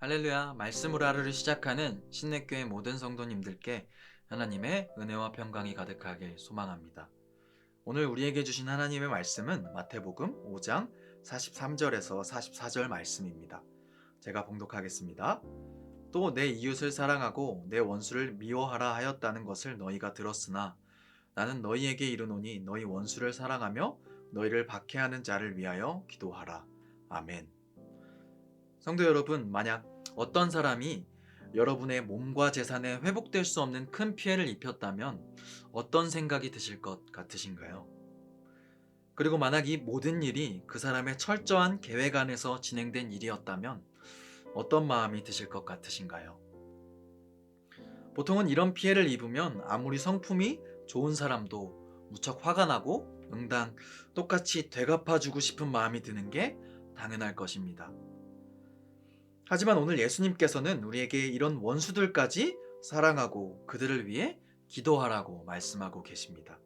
할렐루야, 말씀으로 하루를 시작하는 신내교회 모든 성도님들께 하나님의 은혜와 평강이 가득하길 소망합니다. 오늘 우리에게 주신 하나님의 말씀은 마태복음 5장 43절에서 44절 말씀입니다. 제가 봉독하겠습니다. 또 내 이웃을 사랑하고 내 원수를 미워하라 하였다는 것을 너희가 들었으나 나는 너희에게 이르노니 너희 원수를 사랑하며 너희를 박해하는 자를 위하여 기도하라. 아멘. 성도 여러분, 만약 어떤 사람이 여러분의 몸과 재산에 회복될 수 없는 큰 피해를 입혔다면 어떤 생각이 드실 것 같으신가요? 그리고 만약 이 모든 일이 그 사람의 철저한 계획 안에서 진행된 일이었다면 어떤 마음이 드실 것 같으신가요? 보통은 이런 피해를 입으면 아무리 성품이 좋은 사람도 무척 화가 나고 응당 똑같이 되갚아주고 싶은 마음이 드는 게 당연할 것입니다. 하지만 오늘 예수님께서는 우리에게 이런 원수들까지 사랑하고 그들을 위해 기도하라고 말씀하고 계십니다.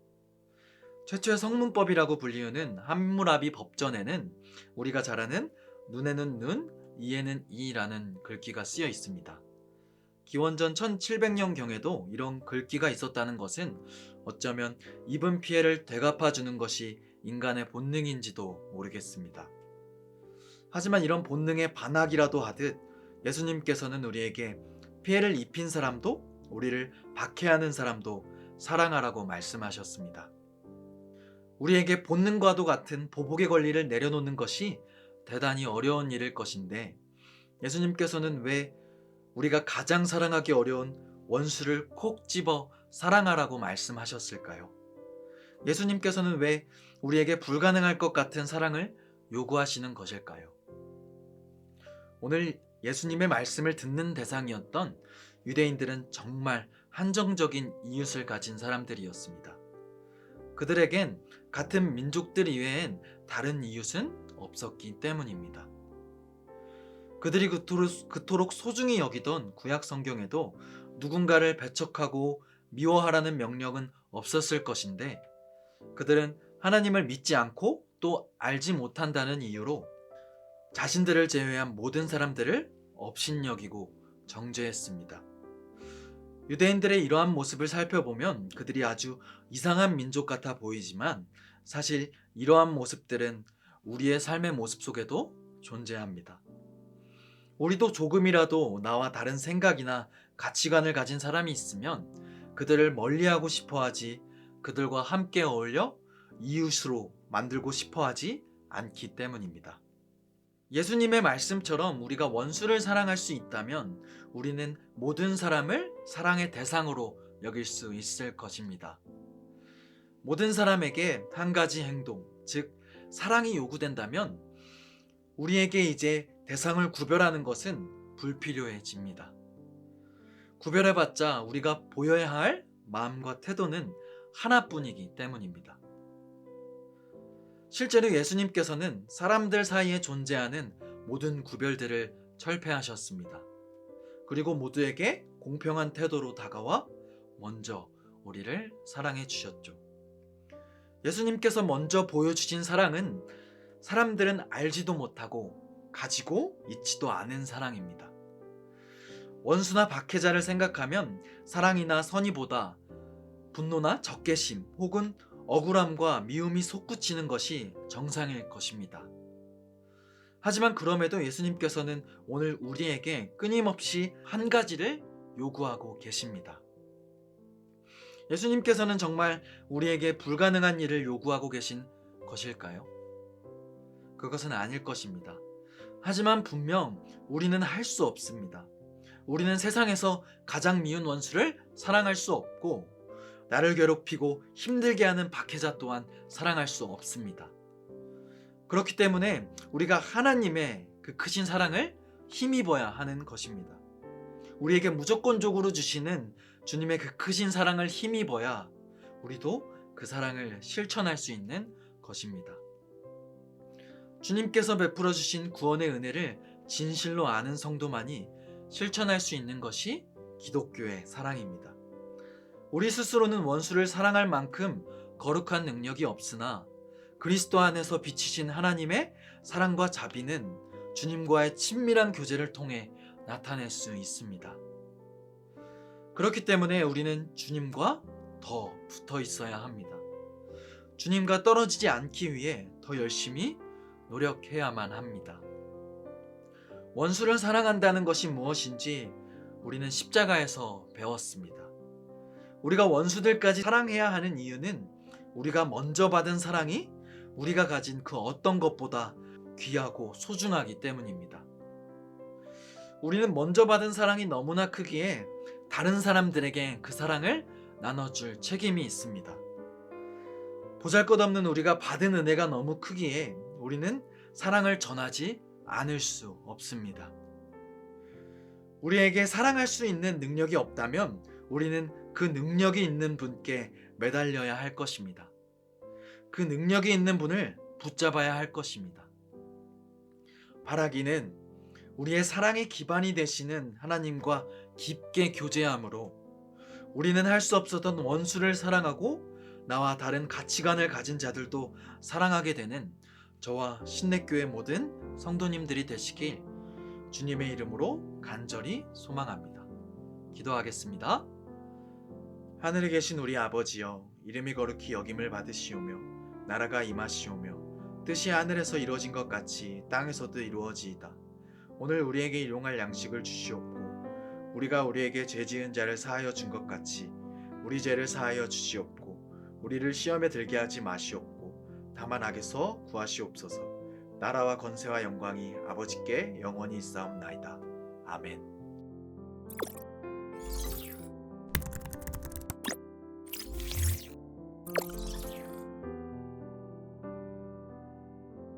최초의 성문법이라고 불리우는 함무라비 법전에는 우리가 잘 아는 눈에는 눈, 이에는 이라는 글귀가 쓰여 있습니다. 기원전 1700년경에도 이런 글귀가 있었다는 것은 어쩌면 입은 피해를 되갚아 주는 것이 인간의 본능인지도 모르겠습니다. 하지만 이런 본능의 반학이라도 하듯 예수님께서는 우리에게 피해를 입힌 사람도 우리를 박해하는 사람도 사랑하라고 말씀하셨습니다. 우리에게 본능과도 같은 보복의 권리를 내려놓는 것이 대단히 어려운 일일 것인데 예수님께서는 왜 우리가 가장 사랑하기 어려운 원수를 콕 집어 사랑하라고 말씀하셨을까요? 예수님께서는 왜 우리에게 불가능할 것 같은 사랑을 요구하시는 것일까요? 오늘 예수님의 말씀을 듣는 대상이었던 유대인들은 정말 한정적인 이웃을 가진 사람들이었습니다. 그들에겐 같은 민족들 이외엔 다른 이웃은 없었기 때문입니다. 그들이 그토록 소중히 여기던 구약 성경에도 누군가를 배척하고 미워하라는 명령은 없었을 것인데 그들은 하나님을 믿지 않고 또 알지 못한다는 이유로 자신들을 제외한 모든 사람들을 업신여기고 정죄했습니다. 유대인들의 이러한 모습을 살펴보면 그들이 아주 이상한 민족 같아 보이지만 사실 이러한 모습들은 우리의 삶의 모습 속에도 존재합니다. 우리도 조금이라도 나와 다른 생각이나 가치관을 가진 사람이 있으면 그들을 멀리하고 싶어 하지 그들과 함께 어울려 이웃으로 만들고 싶어 하지 않기 때문입니다. 예수님의 말씀처럼 우리가 원수를 사랑할 수 있다면 우리는 모든 사람을 사랑의 대상으로 여길 수 있을 것입니다. 모든 사람에게 한 가지 행동, 즉 사랑이 요구된다면 우리에게 이제 대상을 구별하는 것은 불필요해집니다. 구별해봤자 우리가 보여야 할 마음과 태도는 하나뿐이기 때문입니다. 실제로 예수님께서는 사람들 사이에 존재하는 모든 구별들을 철폐하셨습니다. 그리고 모두에게 공평한 태도로 다가와 먼저 우리를 사랑해 주셨죠. 예수님께서 먼저 보여주신 사랑은 사람들은 알지도 못하고 가지고 있지도 않은 사랑입니다. 원수나 박해자를 생각하면 사랑이나 선의보다 분노나 적개심 혹은 억울함과 미움이 솟구치는 것이 정상일 것입니다. 하지만 그럼에도 예수님께서는 오늘 우리에게 끊임없이 한 가지를 요구하고 계십니다. 예수님께서는 정말 우리에게 불가능한 일을 요구하고 계신 것일까요? 그것은 아닐 것입니다. 하지만 분명 우리는 할 수 없습니다. 우리는 세상에서 가장 미운 원수를 사랑할 수 없고 나를 괴롭히고 힘들게 하는 박해자 또한 사랑할 수 없습니다. 그렇기 때문에 우리가 하나님의 그 크신 사랑을 힘입어야 하는 것입니다. 우리에게 무조건적으로 주시는 주님의 그 크신 사랑을 힘입어야 우리도 그 사랑을 실천할 수 있는 것입니다. 주님께서 베풀어 주신 구원의 은혜를 진실로 아는 성도만이 실천할 수 있는 것이 기독교의 사랑입니다. 우리 스스로는 원수를 사랑할 만큼 거룩한 능력이 없으나 그리스도 안에서 비치신 하나님의 사랑과 자비는 주님과의 친밀한 교제를 통해 나타낼 수 있습니다. 그렇기 때문에 우리는 주님과 더 붙어 있어야 합니다. 주님과 떨어지지 않기 위해 더 열심히 노력해야만 합니다. 원수를 사랑한다는 것이 무엇인지 우리는 십자가에서 배웠습니다. 우리가 원수들까지 사랑해야 하는 이유는 우리가 먼저 받은 사랑이 우리가 가진 그 어떤 것보다 귀하고 소중하기 때문입니다. 우리는 먼저 받은 사랑이 너무나 크기에 다른 사람들에게 그 사랑을 나눠줄 책임이 있습니다. 보잘것없는 우리가 받은 은혜가 너무 크기에 우리는 사랑을 전하지 않을 수 없습니다. 우리에게 사랑할 수 있는 능력이 없다면 우리는 그 능력이 있는 분께 매달려야 할 것입니다. 그 능력이 있는 분을 붙잡아야 할 것입니다. 바라기는 우리의 사랑의 기반이 되시는 하나님과 깊게 교제함으로 우리는 할 수 없었던 원수를 사랑하고 나와 다른 가치관을 가진 자들도 사랑하게 되는 저와 신내교회 모든 성도님들이 되시길 주님의 이름으로 간절히 소망합니다. 기도하겠습니다. 하늘에 계신 우리 아버지여, 이름이 거룩히 여김을 받으시오며 나라가 임하시오며 뜻이 하늘에서 이루어진 것 같이 땅에서도 이루어지이다. 오늘 우리에게 일용할 양식을 주시옵고 우리가 우리에게 죄 지은 자를 사하여 준 것 같이 우리 죄를 사하여 주시옵고 우리를 시험에 들게 하지 마시옵고 다만 악에서 구하시옵소서. 나라와 권세와 영광이 아버지께 영원히 있사옵나이다. 아멘.